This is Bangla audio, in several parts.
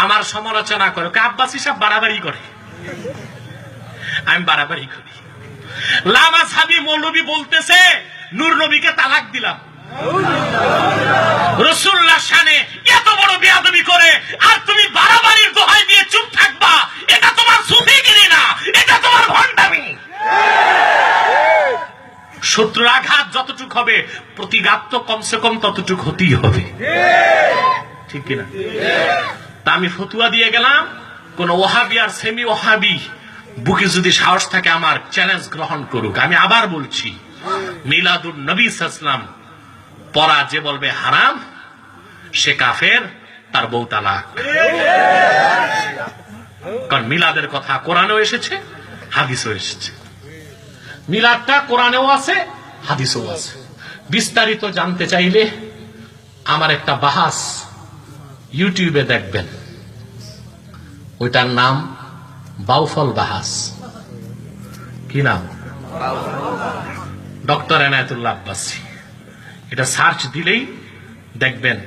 আমার সমালোচনা করে, আব্বাসী সাহেব বাড়াবাড়ি করে, আমি বাড়াবাড়ি করি। লামাযহাবী মৌলবী বলতেছে নূর নবীকে তালাক দিলাম, রাসূলুল্লাহ শানে এত বড় বেয়াদবি করে, আর তুমি বাড়াবাড়ির দোহাই দিয়ে চুপ থাকবা? এটা তোমার সুফিগিরি না, এটা তোমার ভণ্ডামি। শত্রুর আঘাত যতটুক হবে, প্রতিঘাত তো কমসে কম ততটুক হতেই হবে, ঠিক কিনা? তা আমি ফতুয়া দিয়ে গেলাম, কোন ওহাবি আর সেমি ওহাবি বুকে যদি সাহস থাকে আমার চ্যালেঞ্জ গ্রহণ করুক। আমি আবার বলছি, মিলাদুন নবী সাল্লাল্লাহু আলাইহি ওয়াসাল্লাম পড়া যে বলবে হারাম, সে কাফের, তার বউ তালাক। কারণ মিলাদের কথা কোরআনেও এসেছে, হাদিসেও এসেছে। মিলাদটা কোরআনেও আছে, হাদিসেও আছে। বিস্তারিত জানতে চাইলে আমার একটা বাহাস ইউটিউবে দেখবেন, ওইটার নাম বাউফল বাহাস। কি নাম? ডক্টর এনায়েতুল্লাহ আব্বাসী। এটা সার্চ দিলেই দেখবেন।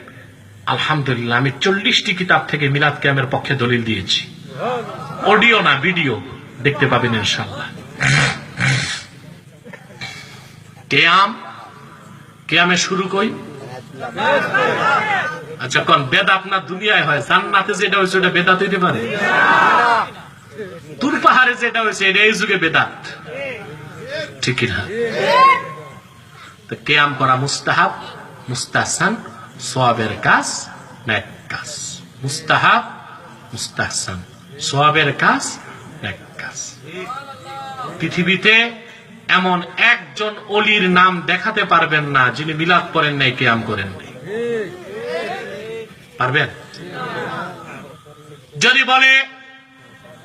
আলহামদুলিল্লাহ, আমি 40টি কিতাব থেকে মিলাদ কিয়ামের পক্ষে দলিল দিয়েছি। অডিও না, ভিডিও দেখতে পাবেন ইনশাআল্লাহ। কিয়ামে শুরু কই? আচ্ছা, কোন বেদাত না দুনিয়ায় হয়? জান্নাতে যেটা হয়েছে ওটা বেদাত হইতে পারে? তুর পাহাড়ে যেটা হয়েছে এটা এই যুগে বেদাত, ঠিক না? তো কিয়াম করা মুস্তাহাব, মুস্তাহসান, সওয়াবের কাজ, নেক কাজ। মুস্তাহাব, মুস্তাহসান, সওয়াবের কাজ, নেক কাজ। পৃথিবীতে এমন একজন ওলির নাম দেখাতে পারবেন না যিনি মিলাদ করেন নাই, কিয়াম করেন নাই। পারবেন? যদি বলে,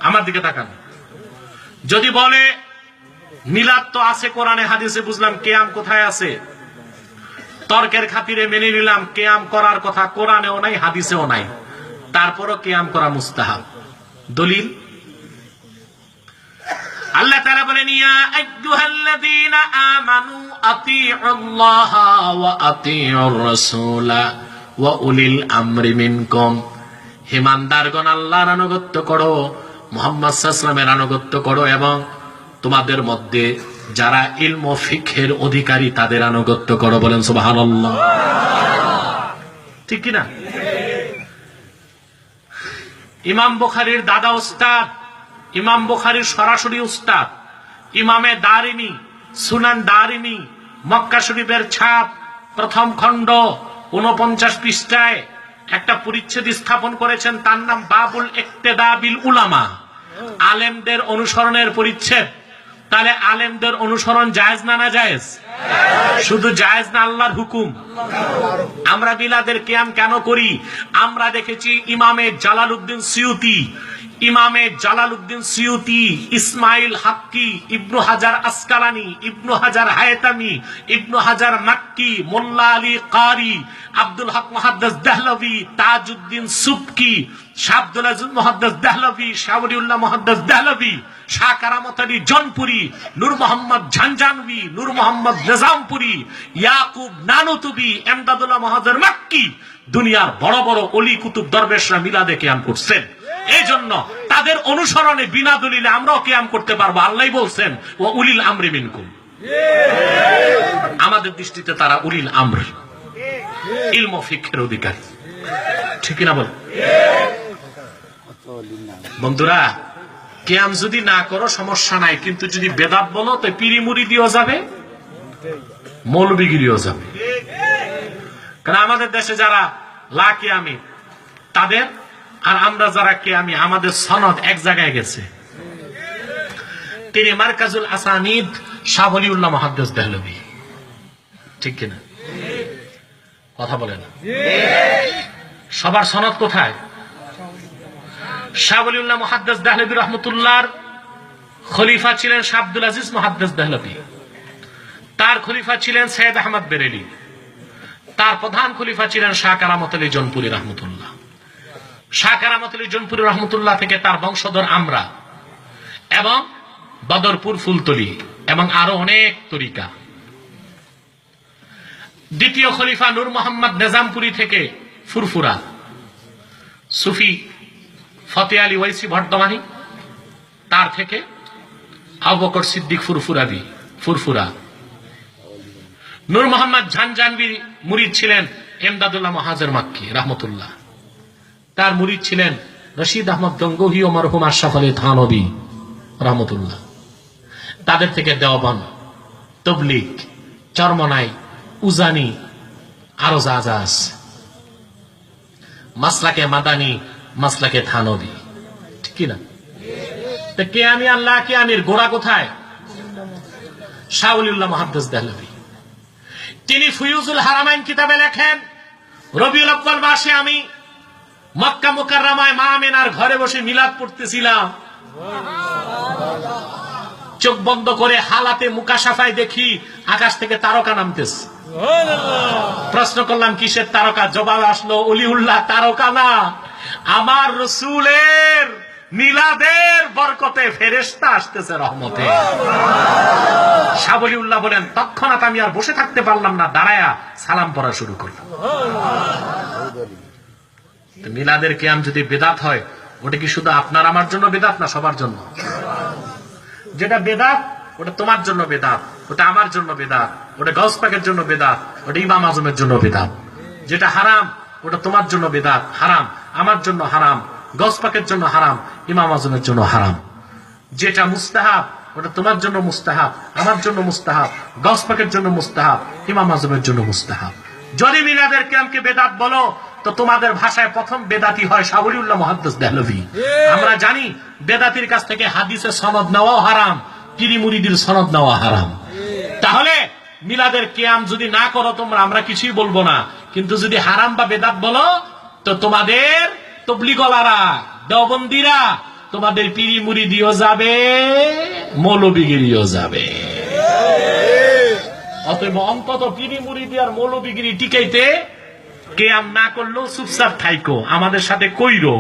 আমার দিকে তাকান, যদি বলে মিলাদ তো আছে কোরআনে হাদিসে, বুঝলাম, কিয়াম কোথায় আছে? তর্কের খাতিরে মেনে নিলাম কিয়াম করার কথা কোরআনেও নাই, হাদিসেও নাই, তারপরও কিয়াম করা মুস্তাহাব। দলিল? আল্লাহ তাআলা বলেন, ইয়া আইয়ুহাল্লাযীনা আমানু আতিউল্লাহা ওয়া আতিউর রাসূলা ওয়া উলিল আমরি মিনকুম। হে ইমানদারগণ, আল্লাহর আনুগত্য করো, মুহাম্মদ সাল্লাল্লাহু আলাইহি ওয়াসাল্লামের আনুগত্য করো, এবং তোমাদের মধ্যে যারা ইলম ও ফিকহের অধিকারী তাদের আনুগত্য করো। বলেন সুবহানাল্লাহ। ঠিক কিনা? ইমাম বুখারীর দাদা উস্তাদ, ইমাম বুখারীর সরাসরি উস্তাদ, ইমামে দারিমি, সুনান দারিমি, মক্কা শরীফের ছাপ, প্রথম খণ্ড 49 পৃষ্ঠায় একটা পরিচ্ছেদ স্থাপন করেছেন, তার নাম বাবুল ইক্তেদা বিল উলামা, আলেমদের অনুসরণের পরিচ্ছেদ। তাহলে আলেমদের অনুসরণ জায়েজ না না জায়েজ? শুধু জায়েজ না, আল্লাহর হুকুম। আমরা মিলাদের কিয়াম কেন করি? আমরা দেখেছি ইমামে জালালউদ্দিন সিউতি, ইমামে জালালউদ্দিন সিউতি, ইসমাইল হাক্কি, ইবনু হাজার আসকালানি, ইবনু হাজার হায়তামি, ইবনু হাজার মাক্কি, মোল্লা আলী কারি, আব্দুল হক মুহাদ্দিস দেহলভি, তাজউদ্দিন সুবকি, শাহ আব্দুল আজিজ মুহাদ্দিস দেহলভি, শাহ ওলিউল্লাহ মুহাদ্দিস দেহলভি, শাহ কারামত আলী জনপুরি, নূর মোহাম্মদ ঝানঝানভি, নূর মোহাম্মদ নিজামপুরি, ইয়াকুব নানুতুবি, এমদাদুল্লাহ মুহাদ্দিস মাক্কি, দুনিয়ার বড় বড় অলি কুতুব দরবেশরা মিলাদে কিয়াম করছেন। এই জন্য তাদের অনুসরণে বিনা দলিলে আমরাও কিয়াম করতে পারবো। আল্লাহ বলছেন, ও উলিল আমরি মিনকুম। আমাদের দৃষ্টিতে তারা উলিল আমর, ইলম ও ফিকহের অধিকারী, ঠিক না? বল বন্ধুরা, কিয়াম যদি না করো সমস্যা নাই, কিন্তু যদি বেদাত বলো তো পিরি মুড়ি দিয়েও যাবে, মৌলবিগিরিও যাবে। কারণ আমাদের দেশে যারা লা কিয়ামি তাদের, আর আমরা যারা কিয়ামি, আমাদের সনদ এক জায়গায় গেছে। তিনি মারকাজুল আসানিদ শাহ ওলিউল্লাহ মুহাদ্দিস দেহলভি, ঠিক কিনা? কথা বলেন। সবার সনদ কোথায়? শাহ ওলিউল্লাহ মুহাদ্দিস দেহলভি রহমতুল্লাহর খলিফা ছিলেন শাহ আব্দুল আজিজ মুহাদ্দিস দেহলভি, তার খলিফা ছিলেন সৈয়দ আহমদ বেরেলি, তার প্রধান খলিফা ছিলেন শাহ কারামত আলী জনপুরি রহমতুল্লাহ। শাহ কারামত আলী জনপুরি রহমতুল্লাহ থেকে তার বংশধর আমরা, এবং বদরপুর ফুলতলি, এবং আরো অনেক তরিকা। দ্বিতীয় খলিফা নূর মোহাম্মদ নিজামপুরি থেকে ফুরফুরা, সুফি ফতে আলী ওয়াইসি বর্ধমানী, তার থেকে আবু বকর সিদ্দিক ফুরফুরা। নূর মোহাম্মদ ঝানজানবি মুরিদ ছিলেন এমদাদুল্লাহ মহাজের মাক্কি রাহমাতুল্লাহ। তার মুরিদ ছিলেন রশিদ আহমদ গঙ্গোহী ও মরহুম আশরাফ আলী থানবী রাহমাতুল্লাহ। তাদের থেকে দেওবন্দ, তবলিগ, চরমনাই, উজানি, আরো যা যা আছে, মাসলাকে মাদানি, মাসলাকে থানবী, ঠিক না? কে আমি আল্লাহ কে আমির গোড়া কোথায়? শাহ ওলিউল্লাহ মুহাদ্দিস দেহলভী। তিনি ফুয়ুজুল হারামাইন কিতাবে লেখেন, রবিউল আউয়াল মাসে আমি মক্কা মুকাররমায় মা আমিনার ঘরে বসে মিলাদ পড়তেছিলাম। চোখ বন্ধ করে হালাতে মুকাশাফায় দেখি আকাশ থেকে তারকা নামতেছে। প্রশ্ন করলাম কিসের তারকা? জবাব আসলো ওলিউল্লাহ তারকা না, আমার রাসূলের মিলাদের বরকতে ফেরেশতা আসতেছে রহমতে। শাহ ওলিউল্লাহ বলেন, তৎক্ষণাৎ আমি আর বসে থাকতে পারলাম না, দাঁড়ায়া সালাম পড়া শুরু করলাম। মিলাদের কিয়াম যদি বেদাত হয়, ওটা কি শুধু আপনার আমার জন্য বেদাত না সবার জন্য? যেটা বেদাত ওটা তোমার জন্য বেদাত, ওটা আমার জন্য বেদাত, ওটা গাউস পাকের জন্য বেদাত, ওটা ইমাম আজমের জন্য বেদাত। যেটা হারাম ওটা তোমার জন্য বেদাত, হারাম, আমার জন্য হারাম, গাউস পাকের জন্য হারাম, ইমাম আজমের জন্য হারাম। যেটা মুস্তাহাব ওটা তোমার জন্য মুস্তাহাব, আমার জন্য মুস্তাহাব, গাউস পাকের জন্য মুস্তাহাব, ইমাম আজমের জন্য মুস্তাহাব। যদি মিলাদের কিয়ামকে বেদাত বলো, তো তোমাদের ভাষায় প্রথম বেদাতি হয় শাহ ওলিউল্লাহ মুহাদ্দিস দেহলভী। আমরা জানি বেদাতির কাছ থেকে হাদিসের সনদ নেওয়াও হারাম, পীরি মুরিদির সনদ নেওয়া হারাম। তাহলে মিলাদের কিয়াম যদি না করো তোমরা, আমরা কিছুই বলবো না, কিন্তু যদি হারাম বা বেদাত বলো, তো তোমাদের তবলিগলারা, দেওবন্দিরা, তোমাদের পীরি মুরিদিও যাবে, মৌলবীগিরিও যাবে। অতএব অন্তত পীরি মুরিদি আর মৌলবীগিরি টিকাইতে কিয়াম না করলেও চুপচাপ থাইকো, আমাদের সাথে কইরো,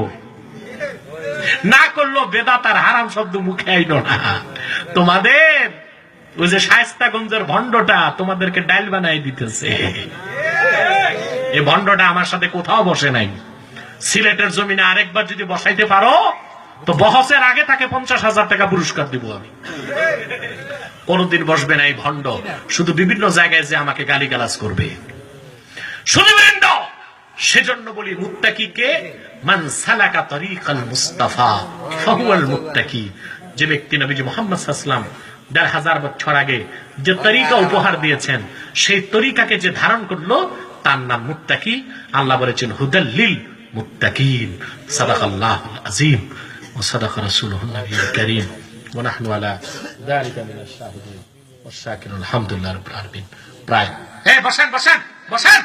না করলো বেদাত আর হারাম শব্দ মুখে আইলো না। তোমাদের ওই যে শায়েস্তাগঞ্জের ভণ্ডটা তোমাদেরকে ডাইল বানাই দিতেছে। এই ভণ্ডটা আমার সাথে কোথাও বসে নাই। সিলেটের জমিনে আরেকবার যদি বসাইতে পারো, তো বহসের আগে তাকে 50,000 টাকা পুরস্কার দিব আমি। কোনদিন বসবে না এই ভণ্ড, শুধু বিভিন্ন জায়গায় যে আমাকে গালিগালাজ করবে। শুধুবৃন্দ, সেজন্য বলি মুত্তাকিকে মান সালাকা তরিকাল মুস্তাফা ফাহুয়াল মুত্তাকি। যে ব্যক্তি নবীজি মুহাম্মদ সাল্লাল্লাহু আলাইহি ওয়াসাল্লাম 1500 বছর আগে যে তরিকা উপহার দিয়েছেন, সেই তরিকাকে যে ধারণ করলো তার নাম মুত্তাকি। আল্লাহ বলেছেন হুদাল লিল মুত্তাকিন। সাদাকাল্লাহুল আযীম ওয়া সাদাকা রাসূলুহুন নবিয়্যুল কারীম ওয়া নাহনু আলা যালিকা মিনাশ শাহিদিন ওয়াশ শাকিরিন। আলহামদুলিল্লাহি রাব্বিল আলামিন। প্রায় বসেন বসেন বসেন।